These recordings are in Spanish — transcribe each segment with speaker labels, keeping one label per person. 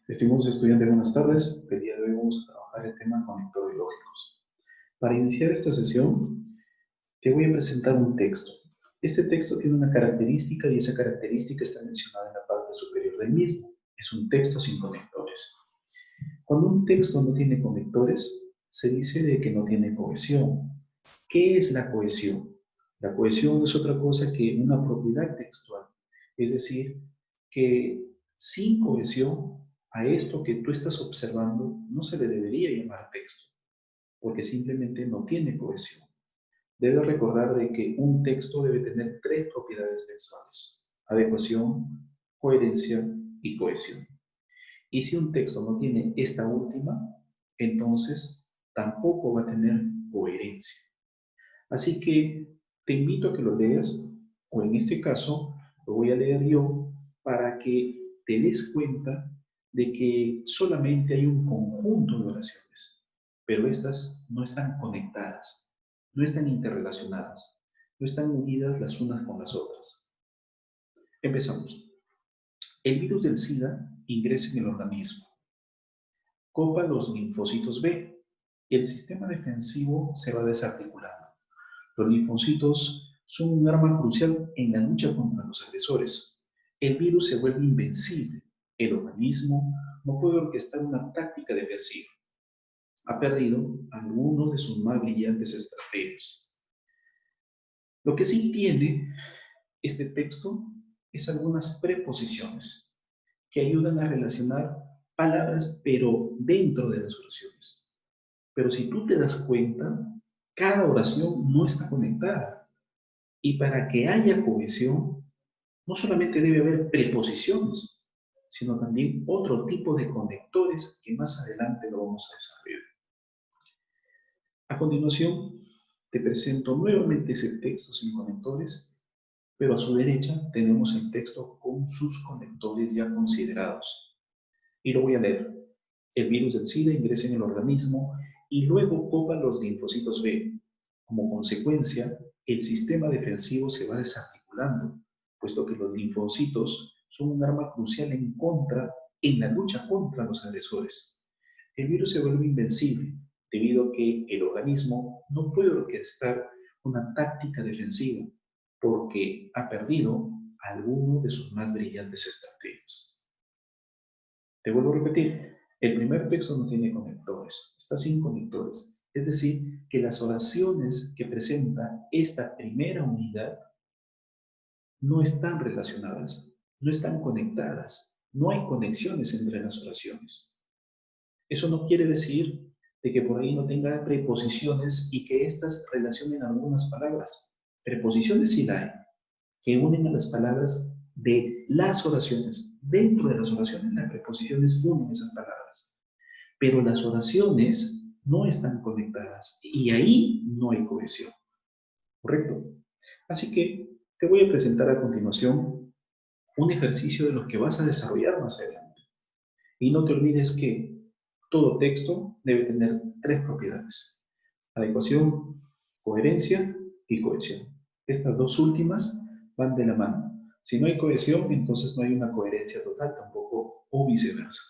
Speaker 1: Estimados estudiantes, buenas tardes. El día de hoy vamos a trabajar el tema conectores lógicos. Para iniciar esta sesión, te voy a presentar un texto. Este texto tiene una característica y esa característica está mencionada en la parte superior del mismo. Es un texto sin conectores. Cuando un texto no tiene conectores, se dice de que no tiene cohesión. ¿Qué es la cohesión? La cohesión no es otra cosa que una propiedad textual. Es decir, que sin cohesión a esto que tú estás observando no se le debería llamar texto, porque simplemente no tiene cohesión. Debes recordar de que un texto debe tener tres propiedades textuales: adecuación, coherencia y cohesión. Y si un texto no tiene esta última, entonces tampoco va a tener coherencia. Así que te invito a que lo leas, o en este caso lo voy a leer yo para que te des cuenta de que solamente hay un conjunto de oraciones, pero estas no están conectadas, no están interrelacionadas, no están unidas las unas con las otras. Empezamos. El virus del SIDA ingresa en el organismo, copa los linfocitos B. El sistema defensivo se va desarticulando. Los linfocitos son un arma crucial en la lucha contra los agresores. El virus se vuelve invencible. El organismo no puede orquestar una táctica defensiva. Ha perdido algunos de sus más brillantes estrategias. Lo que sí tiene este texto es algunas preposiciones que ayudan a relacionar palabras, pero dentro de las oraciones. Pero si tú te das cuenta, cada oración no está conectada. Y para que haya cohesión, no solamente debe haber preposiciones, sino también otro tipo de conectores que más adelante lo vamos a desarrollar. A continuación, te presento nuevamente ese texto sin conectores, pero a su derecha tenemos el texto con sus conectores ya considerados. Y lo voy a leer. El virus del SIDA ingresa en el organismo y luego copa los linfocitos B. Como consecuencia, el sistema defensivo se va desarticulando, puesto que los linfocitos son un arma crucial en la lucha contra los agresores. El virus se vuelve invencible debido a que el organismo no puede orquestar una táctica defensiva porque ha perdido alguno de sus más brillantes estrategias. Te vuelvo a repetir, el primer texto no tiene conectores, está sin conectores. Es decir, que las oraciones que presenta esta primera unidad no están relacionadas, no están conectadas, no hay conexiones entre las oraciones. Eso no quiere decir de que por ahí no tenga preposiciones y que éstas relacionen algunas palabras. Preposiciones sí la hay, que unen a las palabras de las oraciones. Dentro de las oraciones, las preposiciones unen esas palabras. Pero las oraciones no están conectadas y ahí no hay cohesión. ¿Correcto? Así que te voy a presentar a continuación un ejercicio de los que vas a desarrollar más adelante. Y no te olvides que todo texto debe tener tres propiedades: adecuación, coherencia y cohesión. Estas dos últimas van de la mano. Si no hay cohesión, entonces no hay una coherencia total tampoco, o viceversa.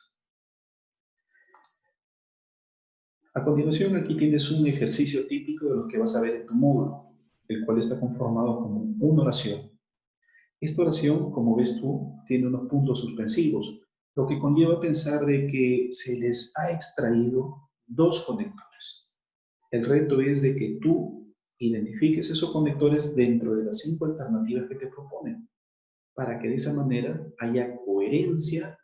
Speaker 1: A continuación, aquí tienes un ejercicio típico de los que vas a ver en tu módulo, el cual está conformado como una oración. Esta oración, como ves tú, tiene unos puntos suspensivos, lo que conlleva pensar de que se les ha extraído dos conectores. El reto es de que tú identifiques esos conectores dentro de las 5 alternativas que te proponen, para que de esa manera haya coherencia,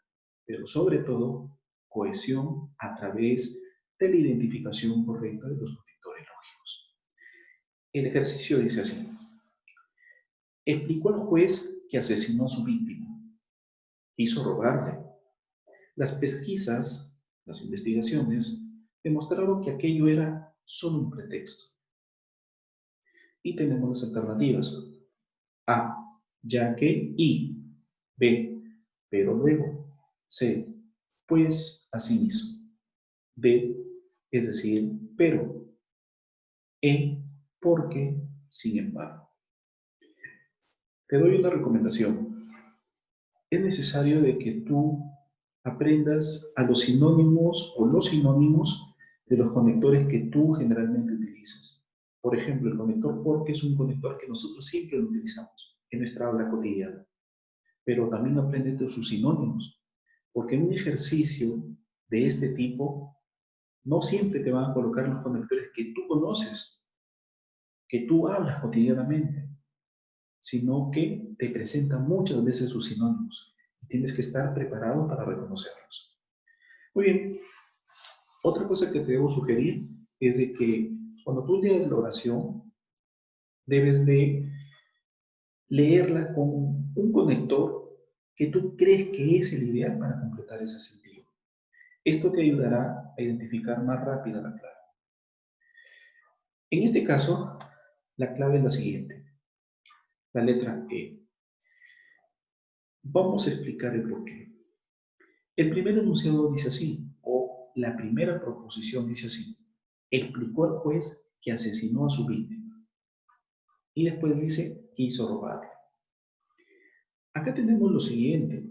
Speaker 1: pero sobre todo cohesión a través de la identificación correcta de los conectores lógicos. El ejercicio dice así: explicó al juez que asesinó a su víctima, quiso robarle. Las pesquisas, las investigaciones, demostraron que aquello era solo un pretexto. Y tenemos las alternativas: A, ya que, y; B, pero luego; C, pues asimismo; D, es decir, pero; E, porque, sin embargo. Te doy una recomendación. Es necesario de que tú aprendas a los sinónimos o los sinónimos de los conectores que tú generalmente utilizas. Por ejemplo, el conector porque es un conector que nosotros siempre lo utilizamos en nuestra habla cotidiana. Pero también aprende de sus sinónimos, porque en un ejercicio de este tipo no siempre te van a colocar los conectores que tú conoces, que tú hablas cotidianamente, sino que te presentan muchas veces sus sinónimos y tienes que estar preparado para reconocerlos. Muy bien, otra cosa que te debo sugerir es de que cuando tú leas la oración, debes de leerla con un conector que tú crees que es el ideal para completar ese sentido. Esto te ayudará a identificar más rápida la clave. En este caso, la clave es la siguiente, la letra E. Vamos a explicar el porqué. El primer enunciado dice así, o la primera proposición dice así. Explicó al juez que asesinó a su víctima. Y después dice, quiso robarle. Acá tenemos lo siguiente,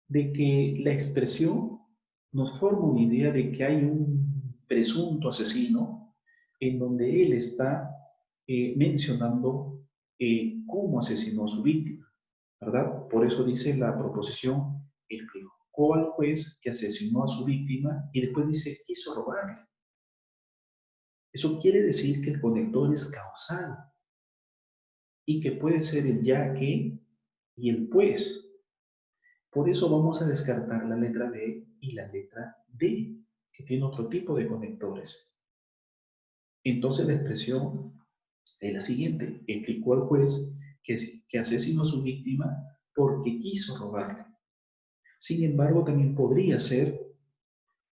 Speaker 1: de que la expresión nos forma una idea de que hay un presunto asesino en donde él está mencionando cómo asesinó a su víctima, ¿verdad? Por eso dice la proposición, explicó al juez que asesinó a su víctima y después dice, quiso robarle. Eso quiere decir que el conector es causal y que puede ser el ya que y el pues. Por eso vamos a descartar la letra B y la letra D, que tiene otro tipo de conectores. Entonces la expresión es la siguiente. Explicó al juez que asesinó a su víctima porque quiso robarle. Sin embargo, también podría ser,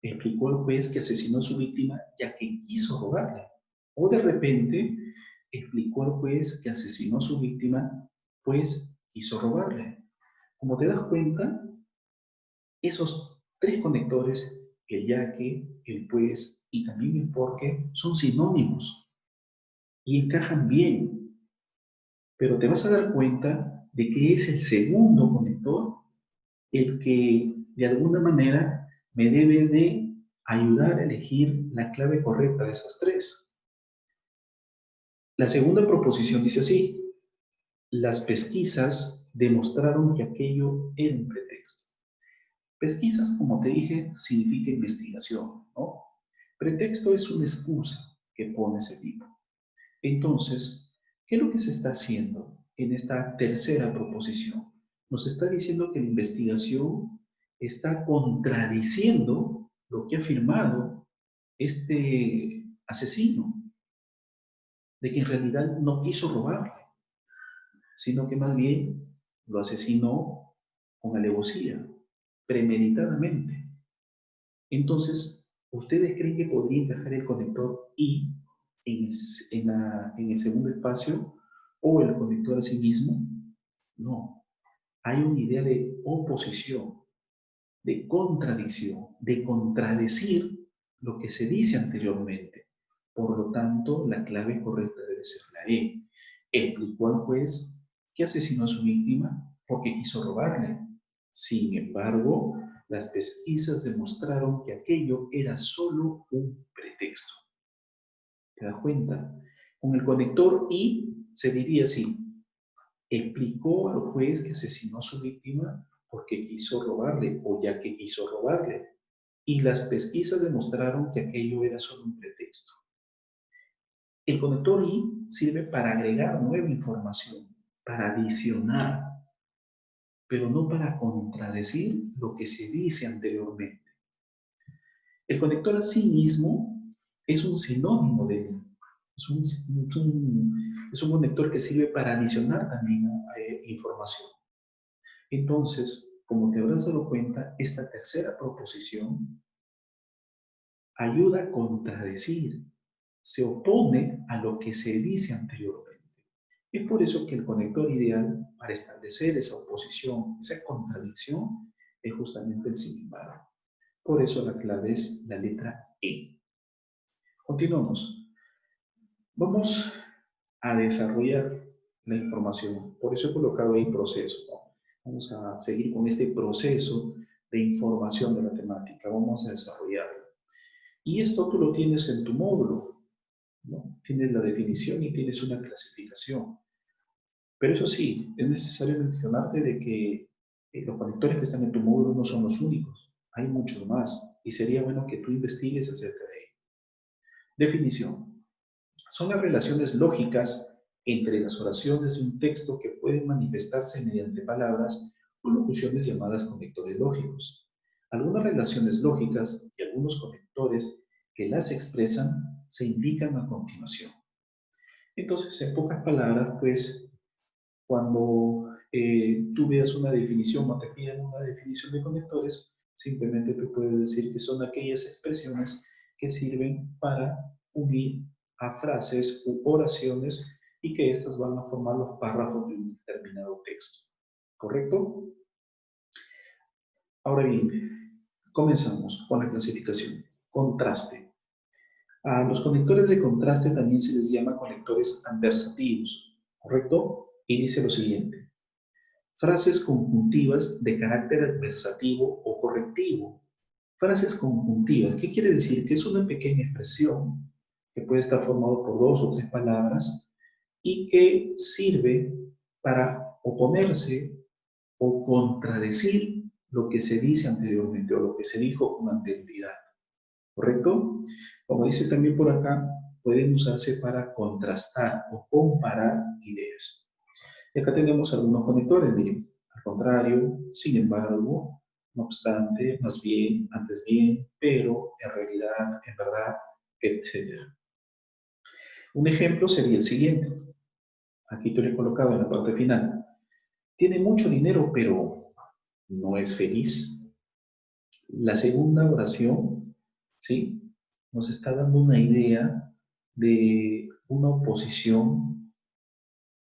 Speaker 1: explicó al juez que asesinó a su víctima ya que quiso robarle. O de repente, explicó al juez que asesinó a su víctima pues quiso robarle. Como te das cuenta, esos tres conectores, el ya que, el pues y también el porque, son sinónimos y encajan bien. Pero te vas a dar cuenta de que es el segundo conector el que de alguna manera me debe de ayudar a elegir la clave correcta de esas tres. La segunda proposición dice así, las pesquisas demostraron que aquello era un pretexto. Pesquisas, como te dije, significa investigación, ¿no? Pretexto es una excusa que pone ese tipo. Entonces, ¿qué es lo que se está haciendo en esta tercera proposición? Nos está diciendo que la investigación está contradiciendo lo que ha afirmado este asesino, de que en realidad no quiso robarle, sino que más bien lo asesinó con alevosía, premeditadamente. Entonces, ¿ustedes creen que podría encajar el conector I en el segundo espacio o el conector a sí mismo? No. Hay una idea de oposición, de contradicción, de contradecir lo que se dice anteriormente. Por lo tanto, la clave correcta debe ser la E. Explicó al juez que asesinó a su víctima porque quiso robarle. Sin embargo, las pesquisas demostraron que aquello era solo un pretexto. ¿Te das cuenta? Con el conector I se diría así. Explicó al juez que asesinó a su víctima porque quiso robarle o ya que quiso robarle. Y las pesquisas demostraron que aquello era solo un pretexto. El conector I sirve para agregar nueva información, para adicionar, pero no para contradecir lo que se dice anteriormente. El conector a sí mismo es un sinónimo de él. Es un conector que sirve para adicionar también información. Entonces, como te habrás dado cuenta, esta tercera proposición ayuda a contradecir, se opone a lo que se dice anteriormente. Es por eso que el conector ideal para establecer esa oposición, esa contradicción, es justamente el sin embargo. Por eso la clave es la letra E. Continuamos. Vamos a desarrollar la información. Por eso he colocado ahí proceso, ¿no? Vamos a seguir con este proceso de información de la temática. Vamos a desarrollarlo. Y esto tú lo tienes en tu módulo, ¿no? Tienes la definición y tienes una clasificación. Pero eso sí, es necesario mencionarte de que los conectores que están en tu módulo no son los únicos. Hay muchos más y sería bueno que tú investigues acerca de ello. Definición. Son las relaciones lógicas entre las oraciones de un texto que pueden manifestarse mediante palabras o locuciones llamadas conectores lógicos. Algunas relaciones lógicas y algunos conectores que las expresan se indican a continuación. Entonces, en pocas palabras, pues, cuando tú veas una definición o te pidan una definición de conectores, simplemente tú puedes decir que son aquellas expresiones que sirven para unir a frases u oraciones y que éstas van a formar los párrafos de un determinado texto. ¿Correcto? Ahora bien, comenzamos con la clasificación. Contraste. A los conectores de contraste también se les llama conectores adversativos. ¿Correcto? Y dice lo siguiente. Frases conjuntivas de carácter adversativo o correctivo. Frases conjuntivas, ¿qué quiere decir? Que es una pequeña expresión que puede estar formado por dos o tres palabras y que sirve para oponerse o contradecir lo que se dice anteriormente o lo que se dijo con anterioridad. ¿Correcto? Como dice también por acá, pueden usarse para contrastar o comparar ideas. Y acá tenemos algunos conectores, miren, al contrario, sin embargo, no obstante, más bien, antes bien, pero, en realidad, en verdad, etc. Un ejemplo sería el siguiente. Aquí te lo he colocado en la parte final. Tiene mucho dinero, pero no es feliz. La segunda oración, ¿sí? Nos está dando una idea de una oposición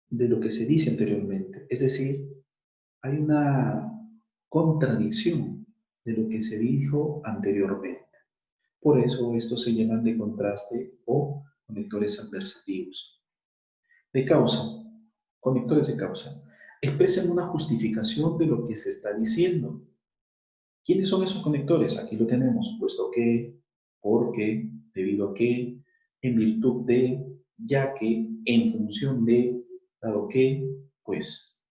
Speaker 1: de lo que se dice anteriormente. Es decir, hay una contradicción de lo que se dijo anteriormente. Por eso estos se llaman de contraste o conectores adversativos. De causa, conectores de causa, expresan una justificación de lo que se está diciendo. ¿Quiénes son esos conectores? Aquí lo tenemos, puesto que, porque, debido a que, en virtud de, ya que, en función de, dado que, pues.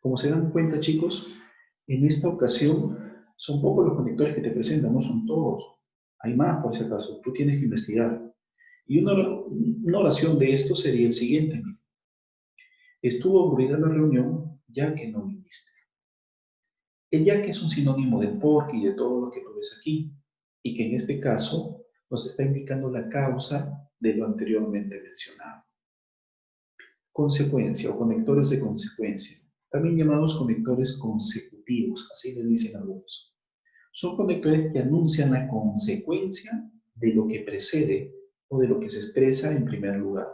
Speaker 1: Como se dan cuenta, chicos, en esta ocasión son pocos los conectores que te presentan, no son todos. Hay más, por si acaso, tú tienes que investigar. Y una oración de esto sería el siguiente. Estuvo aburrida la reunión ya que no viniste. El ya que es un sinónimo del porque y de todo lo que tú ves aquí, y que en este caso nos está indicando la causa de lo anteriormente mencionado. Consecuencia o conectores de consecuencia, también llamados conectores consecutivos, así le dicen algunos. Son conectores que anuncian la consecuencia de lo que precede o de lo que se expresa en primer lugar.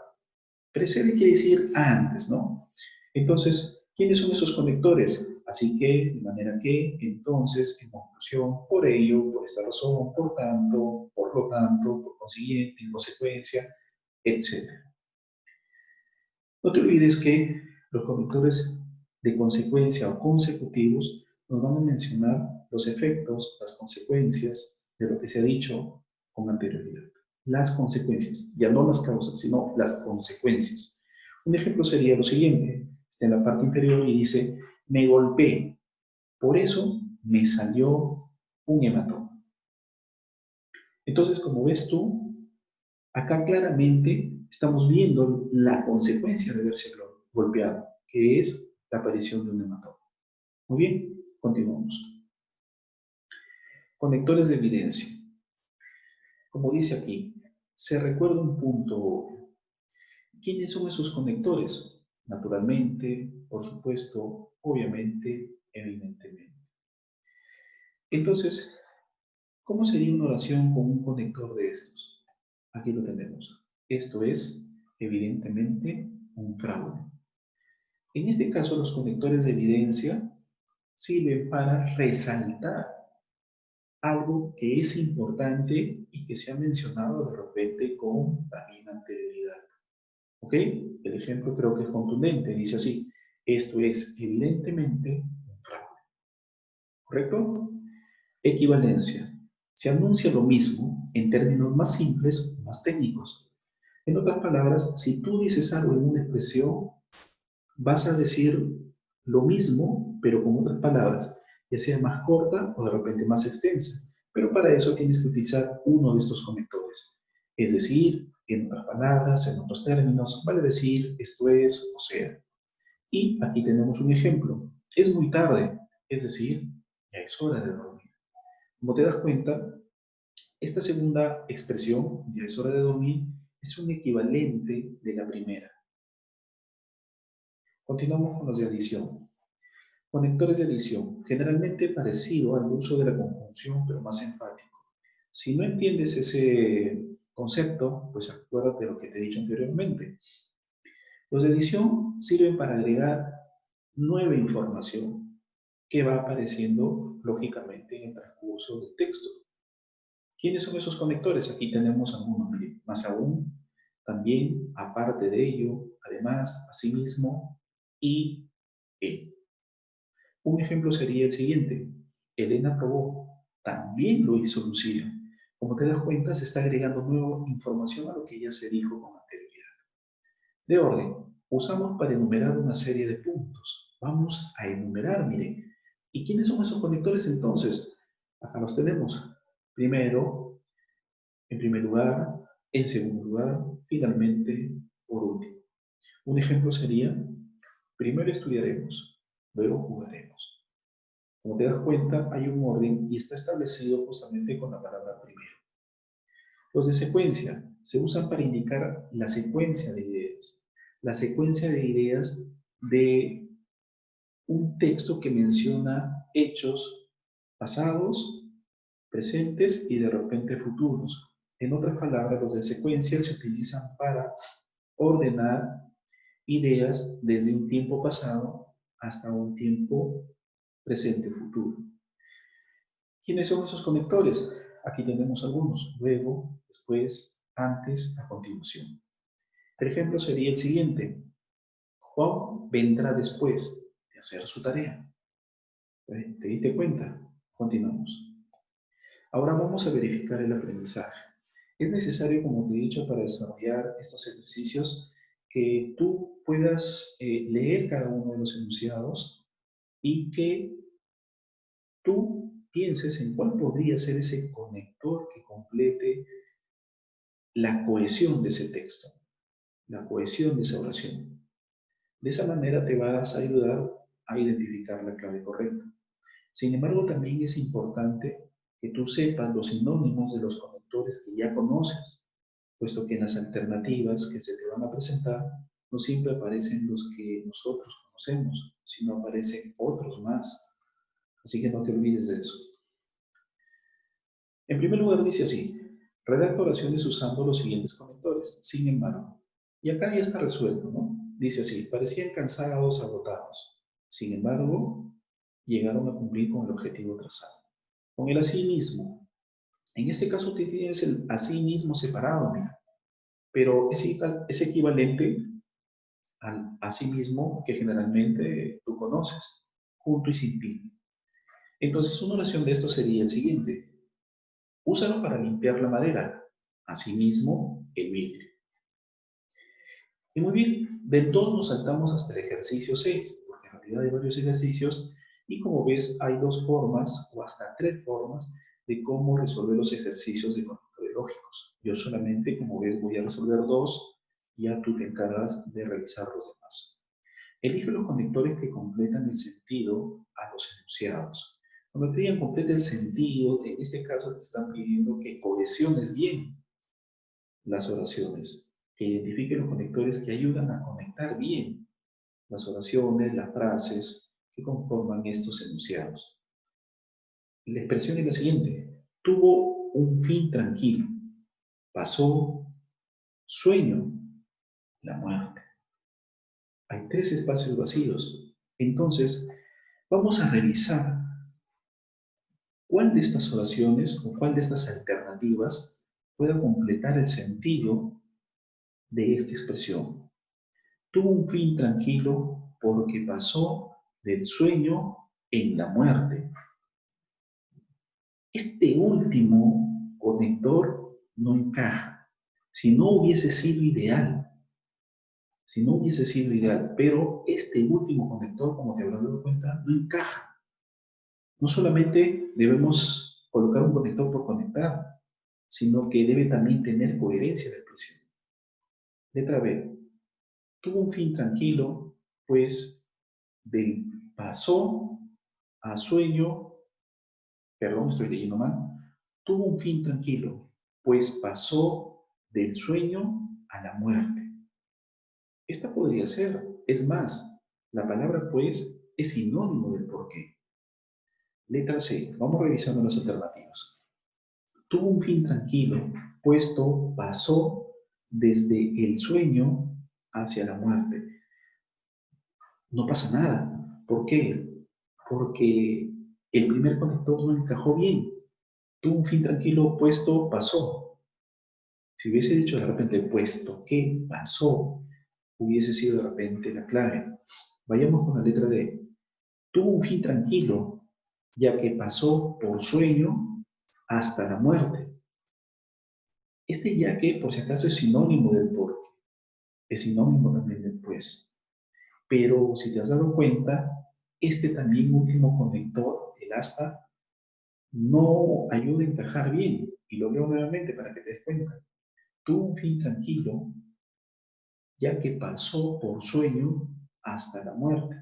Speaker 1: Precede quiere decir antes, ¿no? Entonces, ¿quiénes son esos conectores? Así que, de manera que, entonces, en conclusión, por ello, por esta razón, por tanto, por lo tanto, por consiguiente, en consecuencia, etc. No te olvides que los conectores de consecuencia o consecutivos nos van a mencionar los efectos, las consecuencias de lo que se ha dicho con anterioridad. Las consecuencias, ya no las causas, sino las consecuencias. Un ejemplo sería lo siguiente, está en la parte inferior y dice, me golpeé, por eso me salió un hematoma. Entonces, como ves tú, acá claramente estamos viendo la consecuencia de haberse golpeado, que es la aparición de un hematoma. Muy bien, continuamos. Conectores de evidencia. Como dice aquí, se recuerda un punto. ¿Quiénes son esos conectores? Naturalmente, por supuesto, obviamente, evidentemente. Entonces, ¿cómo sería una oración con un conector de estos? Aquí lo tenemos. Esto es, evidentemente, un fraude. En este caso, los conectores de evidencia sirven para resaltar algo que es importante y que se ha mencionado de repente con también anterioridad. ¿Ok? El ejemplo creo que es contundente. Dice así, esto es evidentemente un fraude. ¿correcto? Equivalencia. Se anuncia lo mismo en términos más simples o más técnicos. En otras palabras, si tú dices algo en una expresión, vas a decir lo mismo, pero con otras palabras, ya sea más corta o de repente más extensa. Pero para eso tienes que utilizar uno de estos conectores. Es decir, en otras palabras, en otros términos, vale decir esto es o sea. Y aquí tenemos un ejemplo. Es muy tarde, es decir, ya es hora de dormir. Como te das cuenta, esta segunda expresión, ya es hora de dormir, es un equivalente de la primera. Continuamos con los de adición. Conectores de adición, generalmente parecido al uso de la conjunción, pero más enfático. Si no entiendes ese concepto, pues acuérdate de lo que te he dicho anteriormente. Los de adición sirven para agregar nueva información que va apareciendo lógicamente en el transcurso del texto. ¿Quiénes son esos conectores? Aquí tenemos algunos, mire, más aún, también, aparte de ello, además, asimismo y e. Un ejemplo sería el siguiente. Elena probó. También lo hizo Lucía. Como te das cuenta, se está agregando nueva información a lo que ya se dijo con anterioridad. De orden, usamos para enumerar una serie de puntos. Vamos a enumerar, miren. ¿Y quiénes son esos conectores entonces? Acá los tenemos. Primero, en primer lugar, en segundo lugar, finalmente, por último. Un ejemplo sería, primero estudiaremos, luego jugaremos. Como te das cuenta, hay un orden y está establecido justamente con la palabra primero. Los de secuencia se usan para indicar la secuencia de ideas. La secuencia de ideas de un texto que menciona hechos pasados, presentes y de repente futuros. En otras palabras, los de secuencia se utilizan para ordenar ideas desde un tiempo pasado hasta un tiempo presente o futuro. ¿Quiénes son esos conectores? Aquí tenemos algunos, luego, después, antes, a continuación. El ejemplo sería el siguiente. Juan vendrá después de hacer su tarea. ¿Te diste cuenta? Continuamos. Ahora vamos a verificar el aprendizaje. Es necesario, como te he dicho, para desarrollar estos ejercicios, que tú puedas leer cada uno de los enunciados y que tú pienses en cuál podría ser ese conector que complete la cohesión de ese texto, la cohesión de esa oración. De esa manera te vas a ayudar a identificar la clave correcta. Sin embargo, también es importante que tú sepas los sinónimos de los conectores que ya conoces, puesto que en las alternativas que se te van a presentar no siempre aparecen los que nosotros conocemos, sino aparecen otros más. Así que no te olvides de eso. En primer lugar dice así, redacta oraciones usando los siguientes conectores, sin embargo. Y acá ya está resuelto, ¿no? Dice así, parecían cansados, agotados. Sin embargo, llegaron a cumplir con el objetivo trazado. Con el así mismo. En este caso tú tienes el así mismo separado, mira, pero es equivalente al así mismo que generalmente tú conoces, junto y sin fin. Entonces una oración de esto sería el siguiente. Úsalo para limpiar la madera, asimismo el vidrio. Y muy bien, del 2 nos saltamos hasta el ejercicio 6, porque en realidad hay varios ejercicios y como ves hay dos formas o hasta tres formas de cómo resolver los ejercicios de conectores lógicos. Yo solamente, como ves, voy a resolver dos y ya tú te encargas de realizar los demás. Elige los conectores que completan el sentido a los enunciados. Cuando te digan completa el sentido, en este caso te están pidiendo que cohesiones bien las oraciones, que identifique los conectores que ayudan a conectar bien las oraciones, las frases que conforman estos enunciados. La expresión es la siguiente. Tuvo un fin tranquilo. Pasó sueño, la muerte. Hay tres espacios vacíos. Entonces, vamos a revisar cuál de estas oraciones o cuál de estas alternativas pueda completar el sentido de esta expresión. Tuvo un fin tranquilo porque pasó del sueño en la muerte. Este último conector no encaja. Si no hubiese sido ideal, si no hubiese sido ideal, pero este último conector, como te habrás dado cuenta, no encaja. No solamente debemos colocar un conector por conectar, sino que debe también tener coherencia de expresión. Letra B. Tuvo un fin tranquilo, pues del pasó a sueño, perdón, estoy leyendo mal, tuvo un fin tranquilo, pues pasó del sueño a la muerte. Esta podría ser, es más, la palabra pues es sinónimo del porqué. Letra C, vamos revisando las alternativas. Tuvo un fin tranquilo, puesto pasó desde el sueño hacia la muerte. No pasa nada. ¿Por qué? Porque el primer conector no encajó bien. Tuvo un fin tranquilo, puesto pasó. Si hubiese dicho de repente puesto que pasó, hubiese sido de repente la clave. Vayamos con la letra D. Tuvo un fin tranquilo, ya que pasó por sueño hasta la muerte. Este ya que, por si acaso, es sinónimo del por, es sinónimo también del pues. Pero si te has dado cuenta, este también último conector, el hasta, no ayuda a encajar bien. Y lo leo nuevamente para que te des cuenta. Tuvo un fin tranquilo, ya que pasó por sueño hasta la muerte.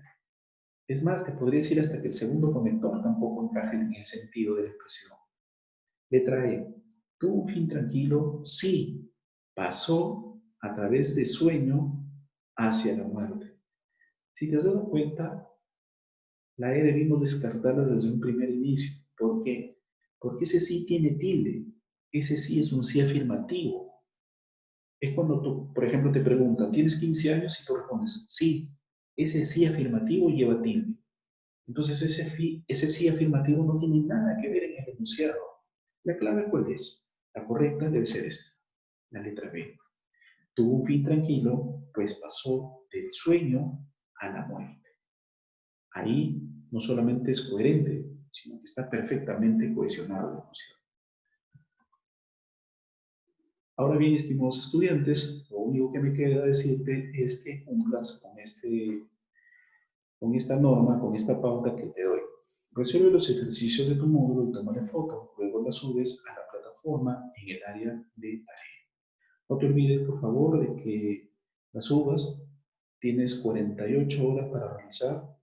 Speaker 1: Es más, te podría decir hasta que el segundo conector tampoco encaja en el sentido de la expresión. Letra E. Tuvo un fin tranquilo, sí. Pasó a través de sueño hacia la muerte. Si te has dado cuenta, la E debimos descartarla desde un primer inicio. ¿Por qué? Porque ese sí tiene tilde. Ese sí es un sí afirmativo. Es cuando tú, por ejemplo, te preguntan, ¿tienes 15 años? Y tú respondes, sí. Ese sí afirmativo lleva tilde. Entonces ese sí afirmativo no tiene nada que ver en el enunciado. ¿La clave cuál es? La correcta debe ser esta, la letra B. Tuvo un fin tranquilo, pues pasó del sueño a la muerte. Ahí no solamente es coherente, sino que está perfectamente cohesionado la emoción. Ahora bien, estimados estudiantes, lo único que me queda decirte es que cumplas con esta norma, con esta pauta que te doy. Resuelve los ejercicios de tu módulo y tómale foto, luego las subes a la plataforma en el área de tarea. No te olvides, por favor, de que las subas. Tienes 48 horas para realizar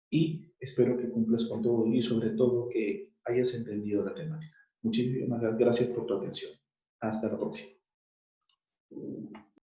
Speaker 1: y espero que cumplas con todo y sobre todo que hayas entendido la temática. Muchísimas gracias por tu atención. Hasta la próxima.